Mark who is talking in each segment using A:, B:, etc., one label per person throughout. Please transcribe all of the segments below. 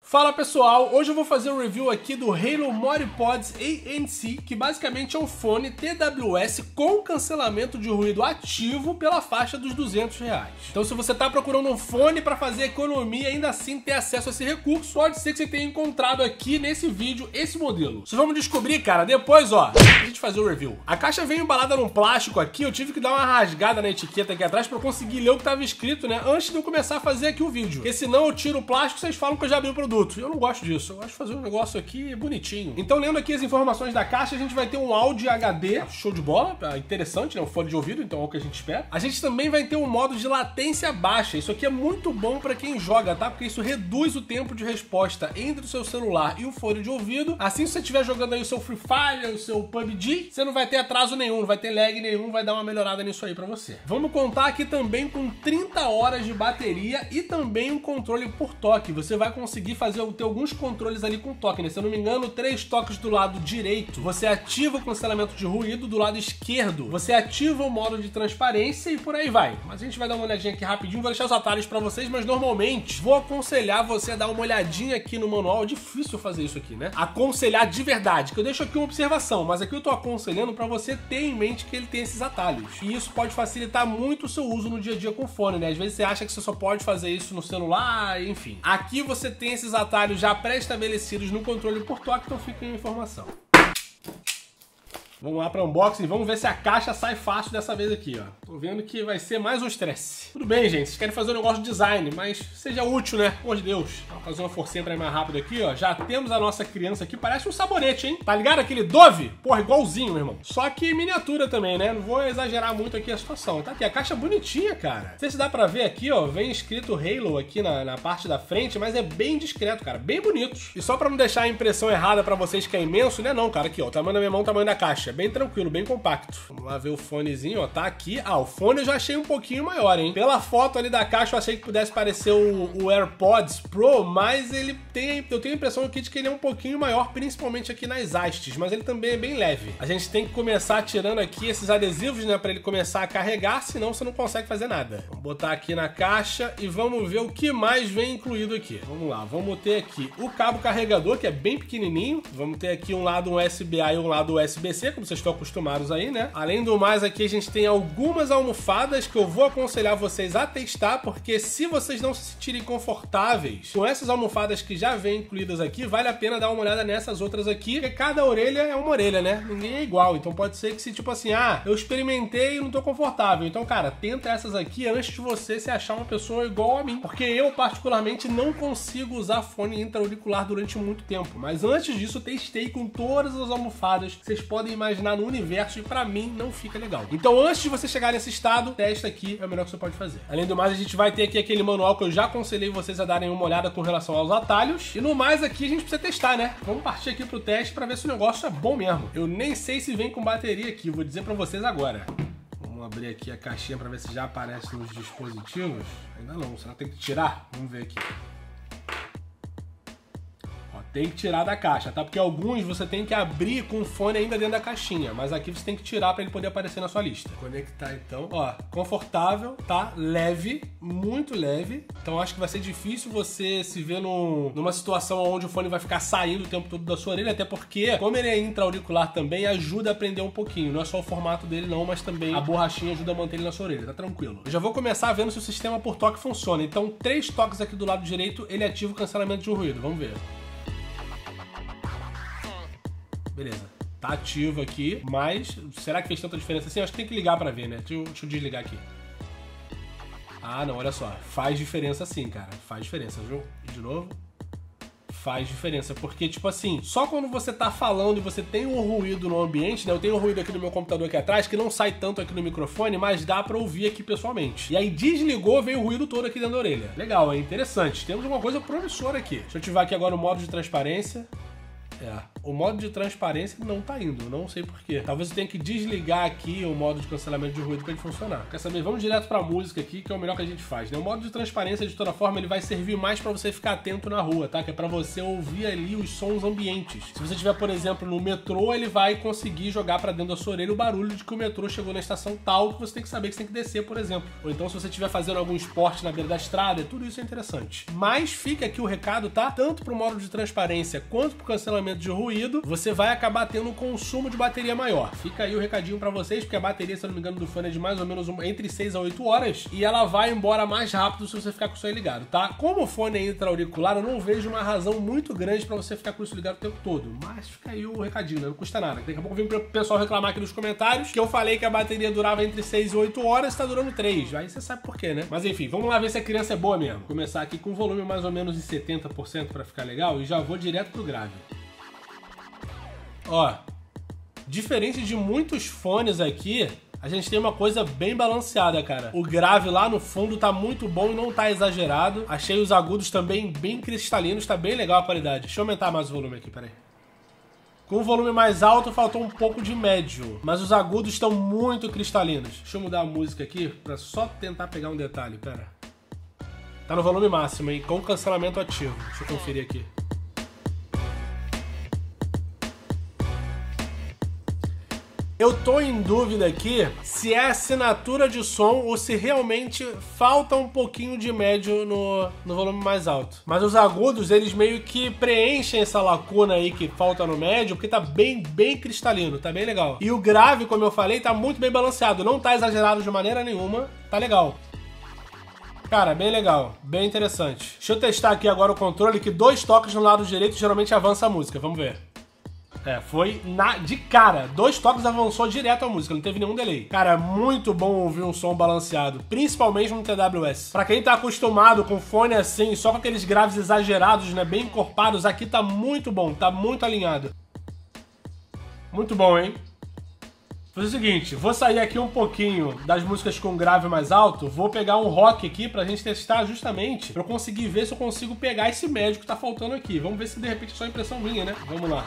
A: Fala pessoal, hoje eu vou fazer um review aqui do Halo MorePods ANC, que basicamente é um fone TWS com cancelamento de ruído ativo pela faixa dos R$200. Então se você tá procurando um fone para fazer economia e ainda assim ter acesso a esse recurso, pode ser que você tenha encontrado aqui nesse vídeo esse modelo. Vocês vão descobrir, cara, depois, ó, a gente fazer o review. A caixa veio embalada num plástico aqui, eu tive que dar uma rasgada na etiqueta aqui atrás para conseguir ler o que tava escrito, né, antes de eu começar a fazer aqui o vídeo. Porque senão eu tiro o plástico e vocês falam que eu já abri o produto. Eu não gosto disso, eu gosto de fazer um negócio aqui bonitinho. Então, lendo aqui as informações da caixa, a gente vai ter um áudio HD, show de bola, interessante, né? Um fone de ouvido, então é o que a gente espera. A gente também vai ter um modo de latência baixa. Isso aqui é muito bom pra quem joga, tá? Porque isso reduz o tempo de resposta entre o seu celular e o fone de ouvido. Assim, se você estiver jogando aí o seu Free Fire, o seu PUBG, você não vai ter atraso nenhum, não vai ter lag nenhum, vai dar uma melhorada nisso aí pra você. Vamos contar aqui também com 30 horas de bateria e também um controle por toque. Você vai conseguir ter alguns controles ali com toque, né? Se eu não me engano, 3 toques do lado direito, você ativa o cancelamento de ruído, do lado esquerdo, você ativa o modo de transparência e por aí vai. Mas a gente vai dar uma olhadinha aqui rapidinho, vou deixar os atalhos pra vocês, mas normalmente vou aconselhar você a dar uma olhadinha aqui no manual. É difícil fazer isso aqui, né? Aconselhar de verdade, que eu deixo aqui uma observação, mas aqui eu tô aconselhando pra você ter em mente que ele tem esses atalhos. E isso pode facilitar muito o seu uso no dia a dia com o fone, né? Às vezes você acha que você só pode fazer isso no celular, enfim. Aqui você tem esses atalhos já pré-estabelecidos no controle por toque, então fica a informação. Vamos lá para unboxing, vamos ver se a caixa sai fácil dessa vez aqui, ó. Tô vendo que vai ser mais um estresse. Tudo bem, gente, vocês querem fazer um negócio de design, mas seja útil, né? Pelo amor de Deus. Vamos fazer uma forcinha pra ir mais rápido aqui, ó. Já temos a nossa criança aqui, parece um sabonete, hein? Tá ligado? Aquele Dove? Porra, igualzinho, meu irmão. Só que miniatura também, né? Não vou exagerar muito aqui a situação. Tá aqui, a caixa bonitinha, cara. Não sei se dá pra ver aqui, ó, vem escrito Halo aqui na parte da frente, mas é bem discreto, cara, bem bonito. E só pra não deixar a impressão errada pra vocês que é imenso, né? Não, cara, aqui, ó, o tamanho da minha mão, o tamanho da caixa. Bem tranquilo, bem compacto. Vamos lá ver o fonezinho, ó, tá aqui. Ah, o fone eu já achei um pouquinho maior, hein? Pela foto ali da caixa eu achei que pudesse parecer o AirPods Pro, mas eu tenho a impressão aqui de que ele é um pouquinho maior, principalmente aqui nas hastes, mas ele também é bem leve. A gente tem que começar tirando aqui esses adesivos, né, pra ele começar a carregar, senão você não consegue fazer nada. Vamos botar aqui na caixa e vamos ver o que mais vem incluído aqui. Vamos lá, vamos ter aqui o cabo carregador, que é bem pequenininho. Vamos ter aqui um lado USB-A e um lado USB-C, como vocês estão acostumados aí, né? Além do mais, aqui a gente tem algumas almofadas que eu vou aconselhar vocês a testar, porque se vocês não se sentirem confortáveis com essas almofadas que já vêm incluídas aqui, vale a pena dar uma olhada nessas outras aqui, porque cada orelha é uma orelha, né? Ninguém é igual, então pode ser que se tipo assim, ah, eu experimentei e não tô confortável, então cara, tenta essas aqui antes de você se achar uma pessoa igual a mim, porque eu particularmente não consigo usar fone intra-auricular durante muito tempo, mas antes disso eu testei com todas as almofadas que vocês podem imaginar no universo e pra mim não fica legal. Então antes de você chegar nesse estado, testa aqui, é o melhor que você pode fazer. Além do mais, a gente vai ter aqui aquele manual que eu já aconselhei vocês a darem uma olhada com relação aos atalhos. E no mais aqui a gente precisa testar, né? Vamos partir aqui pro teste pra ver se o negócio é bom mesmo. Eu nem sei se vem com bateria aqui, vou dizer pra vocês agora. Vamos abrir aqui a caixinha pra ver se já aparece nos dispositivos. Ainda não, será que tem que tirar? Vamos ver aqui. Tem que tirar da caixa, tá? Porque alguns você tem que abrir com o fone ainda dentro da caixinha, mas aqui você tem que tirar pra ele poder aparecer na sua lista. Conectar então, ó, confortável, tá? Leve, muito leve. Então acho que vai ser difícil você se ver numa situação onde o fone vai ficar saindo o tempo todo da sua orelha, até porque, como ele é intra-auricular também, ajuda a prender um pouquinho. Não é só o formato dele não, mas também a borrachinha ajuda a manter ele na sua orelha, tá tranquilo. Eu já vou começar vendo se o sistema por toque funciona. Então 3 toques aqui do lado direito, ele ativa o cancelamento de ruído. Vamos ver. Beleza, tá ativo aqui, mas será que fez tanta diferença assim? Acho que tem que ligar pra ver, né? Deixa eu desligar aqui. Ah, não, olha só, faz diferença sim, cara, faz diferença, viu? De novo, faz diferença, porque tipo assim, só quando você tá falando e você tem um ruído no ambiente, né? Eu tenho um ruído aqui no meu computador aqui atrás, que não sai tanto aqui no microfone, mas dá pra ouvir aqui pessoalmente. E aí desligou, veio o ruído todo aqui dentro da orelha. Legal, é interessante, temos uma coisa promissora aqui. Deixa eu ativar aqui agora o modo de transparência. O modo de transparência não tá indo, não sei porquê. Talvez eu tenha que desligar aqui o modo de cancelamento de ruído pra ele funcionar. Quer saber? Vamos direto pra música aqui, que é o melhor que a gente faz, né? O modo de transparência, de toda forma, ele vai servir mais pra você ficar atento na rua, tá? Que é pra você ouvir ali os sons ambientes. Se você estiver, por exemplo, no metrô, ele vai conseguir jogar pra dentro da sua orelha o barulho de que o metrô chegou na estação tal, que você tem que saber que você tem que descer, por exemplo. Ou então, se você estiver fazendo algum esporte na beira da estrada, tudo isso é interessante. Mas fica aqui o recado, tá? Tanto pro modo de transparência quanto pro cancelamento de ruído, você vai acabar tendo um consumo de bateria maior. Fica aí o recadinho pra vocês, porque a bateria, se eu não me engano, do fone é de mais ou menos entre 6 a 8 horas e ela vai embora mais rápido se você ficar com o som ligado, tá? Como o fone é intra-auricular, eu não vejo uma razão muito grande pra você ficar com isso ligado o tempo todo. Mas fica aí o recadinho, né? Não custa nada. Daqui a pouco vem o pessoal reclamar aqui nos comentários que eu falei que a bateria durava entre 6 e 8 horas e tá durando 3. Aí você sabe por quê, né? Mas enfim, vamos lá ver se a criança é boa mesmo. Vou começar aqui com o volume mais ou menos em 70% pra ficar legal e já vou direto pro grave. Ó, diferente de muitos fones aqui, a gente tem uma coisa bem balanceada, cara. O grave lá no fundo tá muito bom e não tá exagerado. Achei os agudos também bem cristalinos, tá bem legal a qualidade. Deixa eu aumentar mais o volume aqui, peraí. Com o volume mais alto faltou um pouco de médio, mas os agudos estão muito cristalinos. Deixa eu mudar a música aqui pra só tentar pegar um detalhe, pera. Tá no volume máximo, hein? Com cancelamento ativo. Deixa eu conferir aqui. Eu tô em dúvida aqui se é assinatura de som ou se realmente falta um pouquinho de médio no volume mais alto. Mas os agudos, eles meio que preenchem essa lacuna aí que falta no médio, porque tá bem cristalino, tá bem legal. E o grave, como eu falei, tá muito bem balanceado, não tá exagerado de maneira nenhuma, tá legal. Cara, bem legal, bem interessante. Deixa eu testar aqui agora o controle, que 2 toques no lado direito geralmente avança a música, vamos ver. Foi de cara. 2 toques avançou direto a música, não teve nenhum delay. Cara, é muito bom ouvir um som balanceado, principalmente no TWS. Pra quem tá acostumado com fone assim, só com aqueles graves exagerados, né, bem encorpados, aqui tá muito bom, tá muito alinhado. Muito bom, hein? Vou fazer o seguinte, vou sair aqui um pouquinho das músicas com grave mais alto, vou pegar um rock aqui pra gente testar justamente, pra eu conseguir ver se eu consigo pegar esse médio que tá faltando aqui. Vamos ver se de repente é só impressão minha, né? Vamos lá.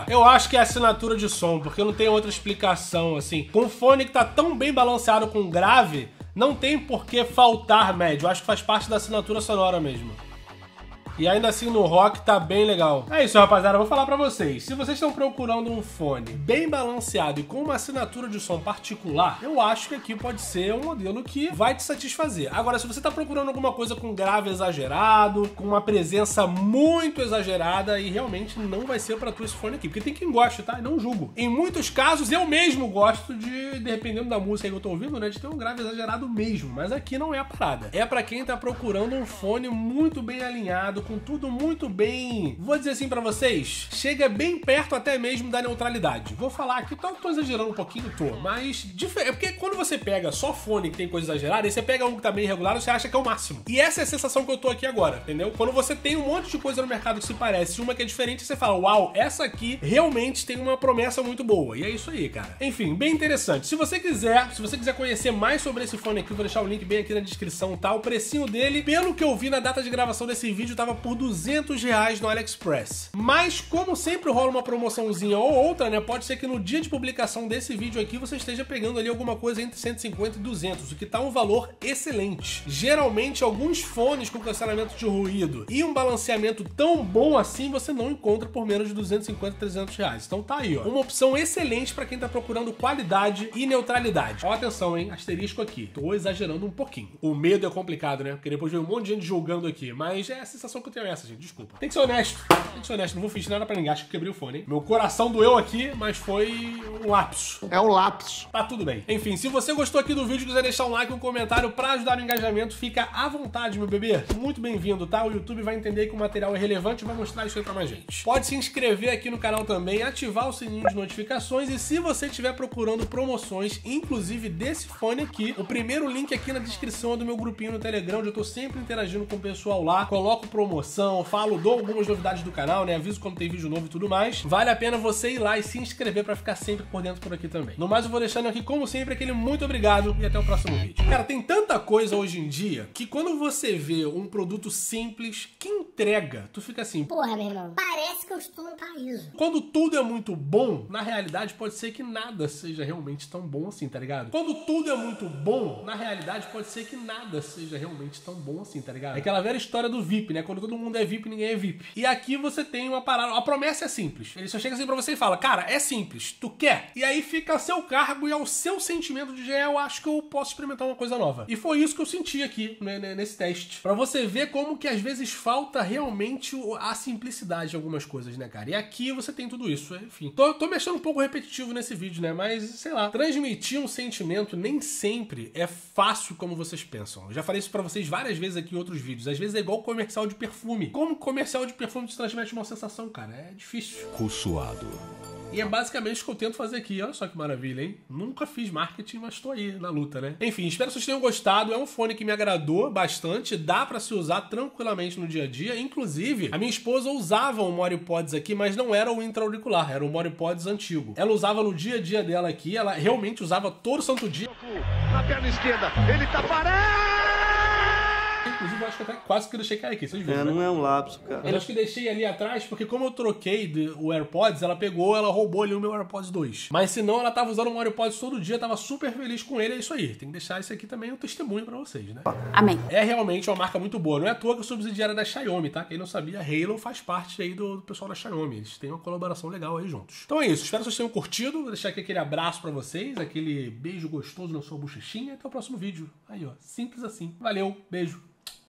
A: Eu acho que é assinatura de som, porque não tem outra explicação, assim. Com um fone que tá tão bem balanceado com grave, não tem por que faltar médio. Eu acho que faz parte da assinatura sonora mesmo. E ainda assim no rock tá bem legal. É isso, rapaziada, eu vou falar pra vocês. Se vocês estão procurando um fone bem balanceado e com uma assinatura de som particular, eu acho que aqui pode ser um modelo que vai te satisfazer. Agora, se você tá procurando alguma coisa com grave exagerado, com uma presença muito exagerada, aí realmente não vai ser pra tu esse fone aqui. Porque tem quem goste, tá? E não julgo. Em muitos casos, eu mesmo gosto de, dependendo da música que eu tô ouvindo, né, de ter um grave exagerado mesmo. Mas aqui não é a parada. É pra quem tá procurando um fone muito bem alinhado, com tudo muito bem, vou dizer assim pra vocês, chega bem perto até mesmo da neutralidade. Vou falar aqui, tô exagerando um pouquinho, mas é porque quando você pega só fone que tem coisa exagerada, e você pega um que tá bem regular, você acha que é o máximo. E essa é a sensação que eu tô aqui agora, entendeu? Quando você tem um monte de coisa no mercado que se parece, uma que é diferente, você fala, uau, essa aqui realmente tem uma promessa muito boa. E é isso aí, cara. Enfim, bem interessante. Se você quiser conhecer mais sobre esse fone aqui, eu vou deixar o link bem aqui na descrição, tá? O precinho dele, pelo que eu vi na data de gravação desse vídeo, tava por R$200 no AliExpress. Mas, como sempre rola uma promoçãozinha ou outra, né? Pode ser que no dia de publicação desse vídeo aqui você esteja pegando ali alguma coisa entre 150 e 200, o que tá um valor excelente. Geralmente, alguns fones com cancelamento de ruído e um balanceamento tão bom assim, você não encontra por menos de 250, 300 reais. Então tá aí, ó. Uma opção excelente pra quem tá procurando qualidade e neutralidade. Ó, atenção, hein? Asterisco aqui. Tô exagerando um pouquinho. O medo é complicado, né? Porque depois vem um monte de gente julgando aqui. Mas é a sensação que eu tenho essa, gente. Desculpa. Tem que ser honesto. Não vou fingir nada pra ninguém. Acho que quebrei o fone, hein? Meu coração doeu aqui, mas foi um lapso.
B: É um lapso.
A: Tá tudo bem. Enfim, se você gostou aqui do vídeo e quiser deixar um like e um comentário pra ajudar no engajamento, fica à vontade, meu bebê. Muito bem-vindo, tá? O YouTube vai entender que o material é relevante e vai mostrar isso aí pra mais gente. Pode se inscrever aqui no canal também, ativar o sininho de notificações e se você estiver procurando promoções, inclusive desse fone aqui, o primeiro link aqui na descrição é do meu grupinho no Telegram, onde eu tô sempre interagindo com o pessoal lá. Coloco promoções promoção, dou algumas novidades do canal, né? Aviso quando tem vídeo novo e tudo mais. Vale a pena você ir lá e se inscrever pra ficar sempre por dentro por aqui também. No mais, eu vou deixando aqui, como sempre, aquele muito obrigado e até o próximo vídeo. Cara, tem tanta coisa hoje em dia que quando você vê um produto simples que entrega, tu fica assim...
B: Porra, meu irmão, parece que eu estou no paraíso.
A: Quando tudo é muito bom, na realidade pode ser que nada seja realmente tão bom assim, tá ligado? Quando tudo é muito bom, na realidade pode ser que nada seja realmente tão bom assim, tá ligado? É aquela velha história do VIP, né? Quando todo mundo é VIP, ninguém é VIP. E aqui você tem uma parada, a promessa é simples. Ele só chega assim pra você e fala, cara, é simples, tu quer? E aí fica a seu cargo e ao seu sentimento de eu acho que eu posso experimentar uma coisa nova. E foi isso que eu senti aqui, né, nesse teste. Pra você ver como que às vezes falta realmente a simplicidade de algumas coisas, né, cara? E aqui você tem tudo isso, enfim. Tô mexendo um pouco repetitivo nesse vídeo, né? Mas, sei lá, transmitir um sentimento nem sempre é fácil como vocês pensam. Eu já falei isso pra vocês várias vezes aqui em outros vídeos. Às vezes é igual comercial de perfume. Como comercial de perfume te transmite uma sensação, cara? É difícil.
C: Suado.
A: E é basicamente o que eu tento fazer aqui. Olha só que maravilha, hein? Nunca fiz marketing, mas tô aí na luta, né? Enfim, espero que vocês tenham gostado. É um fone que me agradou bastante. Dá pra se usar tranquilamente no dia a dia. Inclusive, a minha esposa usava o MorePods aqui, mas não era o intra-auricular. Era o MorePods antigo. Ela usava no dia a dia dela aqui. Ela realmente usava todo santo dia.
D: Na perna esquerda, ele tá parado!
A: Inclusive, eu acho que até quase que eu deixei cair aqui, vocês viram, né?
E: Não é um lapso, cara.
A: Mas eu acho que deixei ali atrás, porque como eu troquei o AirPods, ela roubou ali o meu AirPods 2. Mas senão ela tava usando o AirPods todo dia, tava super feliz com ele, é isso aí. Tem que deixar isso aqui também um testemunho pra vocês, né?
B: Amém.
A: É realmente uma marca muito boa. Não é à toa que eu sou subsidiária da Xiaomi, tá? Quem não sabia, a Halo faz parte aí do pessoal da Xiaomi. Eles têm uma colaboração legal aí juntos. Então é isso, espero que vocês tenham curtido. Vou deixar aqui aquele abraço pra vocês, aquele beijo gostoso na sua bochechinha. Até o próximo vídeo. Aí, ó, simples assim. Valeu, beijo.